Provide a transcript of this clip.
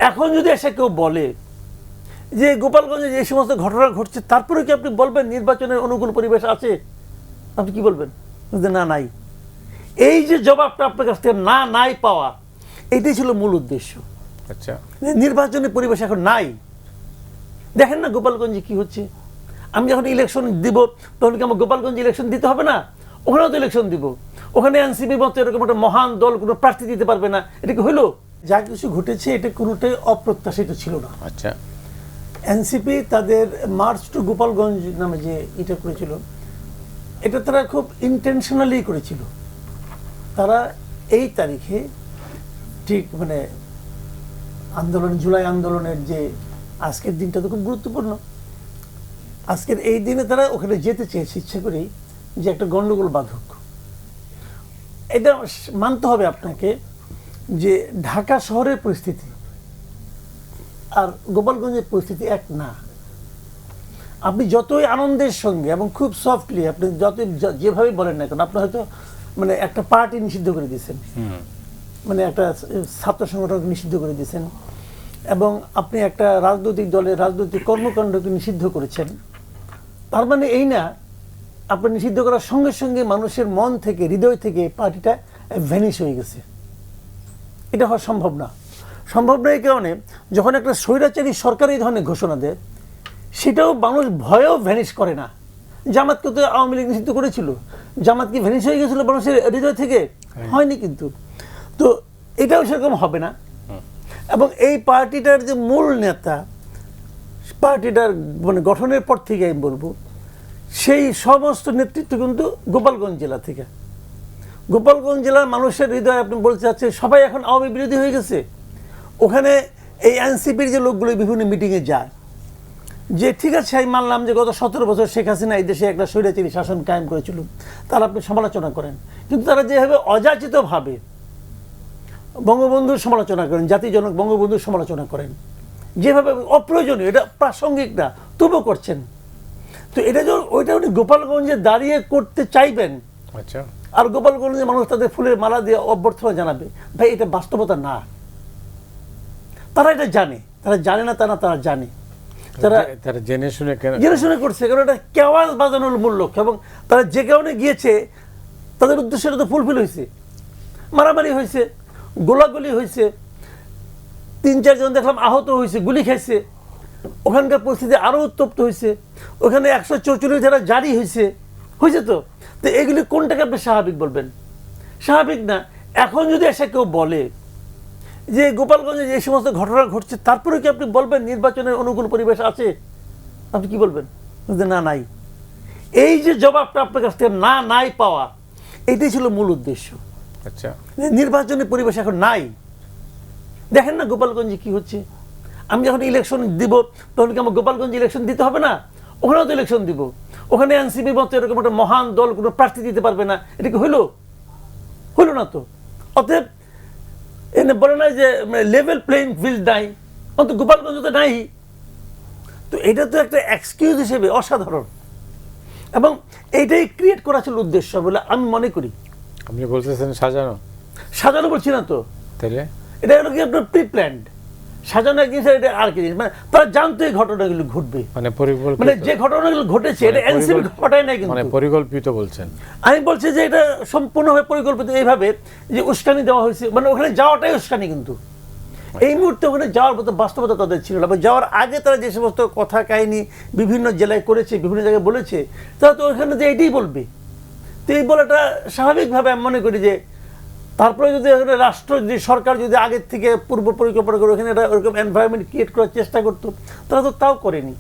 এখন যদি এসে কেউ বলে যে গোপালগঞ্জে যে সমস্ত ঘটনা ঘটছে তারপরে কি আপনি বলবেন নির্বাচনের অনুকূল পরিবেশ আছে? আপনি কি বলবেন? না, নাই। এই যে জবাবটা আপনার কাছ থেকে না নাই পাওয়া, এইটাই ছিল মূল উদ্দেশ্য। আচ্ছা, নির্বাচনের পরিবেশ এখন নাই। দেখেন না গোপালগঞ্জে কি হচ্ছে। আমি যখন ইলেকশন দিব তখন কি আমার গোপালগঞ্জে ইলেকশন দিতে হবে না? ওখানেও তো ইলেকশন দিব। ওখানে এনসিপি মতো এরকম একটা মহান দল কোনো প্রার্থী দিতে পারবে না, এটা কি হইলো? যা কিছু ঘটেছে এটা কোনোটাই অপ্রত্যাশিত ছিল না। আচ্ছা, এনসিপি তাদের মার্চ টু গোপালগঞ্জ নামে যে এটা করেছিল, এটা তারা খুব ইন্টেনশনালি করেছিল। তারা এই তারিখে ঠিক মানে আন্দোলন, জুলাই আন্দোলনের যে আজকের দিনটা তো খুব গুরুত্বপূর্ণ। আজকের এই দিনে তারা ওখানে যেতে চেয়েছে ইচ্ছা করেই, যে একটা গন্ডগোল বাধক। এটা মানতে হবে আপনাকে যে ঢাকা শহরের পরিস্থিতি আর গোপালগঞ্জের পরিস্থিতি এক না। আপনি যতই আনন্দের সঙ্গে এবং খুব সফটলি আপনি যতই যেভাবে বলেন না কেন, আপনি হয়তো মানে একটা পার্টি নিষিদ্ধ করে দিয়েছেন, মানে একটা ছাত্র সংগঠনকে নিষিদ্ধ করে দিয়েছেন, এবং আপনি একটা রাজনৈতিক দলের রাজনৈতিক কর্মকাণ্ডকে নিষিদ্ধ করেছেন। তার মানে এই না আপনি নিষিদ্ধ করার সঙ্গে সঙ্গে মানুষের মন থেকে, হৃদয় থেকে পার্টিটা ভ্যানিশ হয়ে গেছে। এটা হওয়া সম্ভব না। সম্ভব না এই কারণে, যখন একটা স্বৈরাচারী সরকার এই ধরনের ঘোষণা দেয়, সেটাও মানুষ ভয়েও ভ্যানিশ করে না। জামাতকে তো আওয়ামী লীগ নিষিদ্ধ করেছিল, জামাত কি ভ্যানিশ হয়ে গেছিল মানুষের হৃদয় থেকে? হয়নি কিন্তু। তো এটাও সেরকম হবে না। এবং এই পার্টিটার যে মূল নেতা, পার্টিটার মানে গঠনের পর থেকে আমি বলবো, সেই সমস্ত নেতৃত্ব কিন্তু গোপালগঞ্জ জেলা থেকে। গোপালগঞ্জ জেলার মানুষের হৃদয় আপনি বলতে চাচ্ছেন সবাই এখন আওয়ামী বিরোধী হয়ে গেছে। ওখানে এই এনসিপির যে লোকগুলো বিভিন্ন মিটিংয়ে যায়, যে ঠিক আছে আমি মানলাম যে গত 17 বছর শেখ হাসিনা এই দেশে একটা স্বৈরাচারী শাসন কায়েম করেছিল, তারা আপনি সমালোচনা করেন, কিন্তু তারা যেভাবে অযাচিতভাবে বঙ্গবন্ধুর সমালোচনা করেন, জাতির জনক বঙ্গবন্ধুর সমালোচনা করেন, যেভাবে অপ্রয়োজনীয়, এটা প্রাসঙ্গিক না তবু করছেন। তো এটা যখন ওইটা উনি গোপালগঞ্জে দাঁড়িয়ে করতে চাইবেন, আচ্ছা, আর গোপালগঞ্জে মানুষ তাদের ফুলের মালা দিয়ে অভ্যর্থনা জানাবে, ভাই এটা বাস্তবতা না। তারা এটা জানে, তারা জানে না তা না, তারা জানে। তারা জেনে শুনে করছে, কারণ এটা কেওয়াজ বাজানোর মূল লক্ষ্য। এবং তারা যে কারণে গিয়েছে তাদের উদ্দেশ্যটা তো ফুলফিল হয়েছে। মারামারি হয়েছে, গোলাগুলি হয়েছে, 3-4 জন দেখলাম আহত হয়েছে, গুলি খাইছে। ওখানকার পরিস্থিতি আরও উত্তপ্ত হয়েছে। ওখানে 144 ধারা জারি হয়েছে তো। তো এগুলি কোনটাকে আপনি স্বাভাবিক বলবেন? স্বাভাবিক না। এখন যদি এসে কেউ বলে যে গোপালগঞ্জে যে সমস্ত ঘটনা ঘটছে তারপরে কি আপনি বলবেন নির্বাচনের অনুকূল পরিবেশ আছে? আপনি কি বলবেন? না, নাই। এই যে জবাবটা আপনার কাছ থেকে না নাই পাওয়া, এইটাই ছিল মূল উদ্দেশ্য। আচ্ছা, নির্বাচনের পরিবেশ এখন নাই। দেখেন না গোপালগঞ্জে কি হচ্ছে। আমি যখন ইলেকশন দিব তখন কি আমার গোপালগঞ্জে ইলেকশন দিতে হবে না? ওখানেও তো ইলেকশন দিব। ওখানে এনসিপি মতো এরকম একটা মহান দল কোনো প্রার্থী দিতে পারবে না, এটা কি হইলো? হইল না তো। অতএব এনে বলে না যে লেভেল প্লেইং ফিল্ড নাই, অন্তত গোপালগঞ্জ তো নাই। তো এটা তো একটা এক্সকিউজ হিসেবে অসাধারণ, এবং এইটাই ক্রিয়েট করা ছিল উদ্দেশ্য বলে আমি মনে করি। আপনি বলতেছেন সাজানো? সাজানো বলছি না তো, তাহলে এটা হলো কি আপনার প্রি প্ল্যান্ড। সাজানো এক জিনিস, এটা আর কি জিনিস, মানে তারা জানতো এই ঘটনাগুলো ঘটবে। মানে যে ঘটনাগুলো ঘটেছে এটা এনসিপি ঘটায় নাই, কিন্তু পরিকল্পিত বলছেন। আমি বলছি যে এটা সম্পূর্ণভাবে পরিকল্পিত, এইভাবে যে উস্কানি দেওয়া হয়েছে, মানে ওখানে যাওয়াটাই উস্কানি। কিন্তু এই মুহূর্তে ওখানে যাওয়ার মতো বাস্তবতা তাদের ছিল না। যাওয়ার আগে তারা যে সমস্ত কথা কাহিনী বিভিন্ন জেলায় করেছে, বিভিন্ন জায়গায় বলেছে, তারা তো ওখানে যে এটাই বলবে। তো এই বলাটা স্বাভাবিকভাবে আমি মনে করি যে তারপরে যদি রাষ্ট্র, যদি সরকার যদি আগের থেকে পূর্ব পরিকল্পনা করে ওখানে ওরকম এনভায়রনমেন্ট ক্রিয়েট করার চেষ্টা করতো, তারা তো তাও করেনি।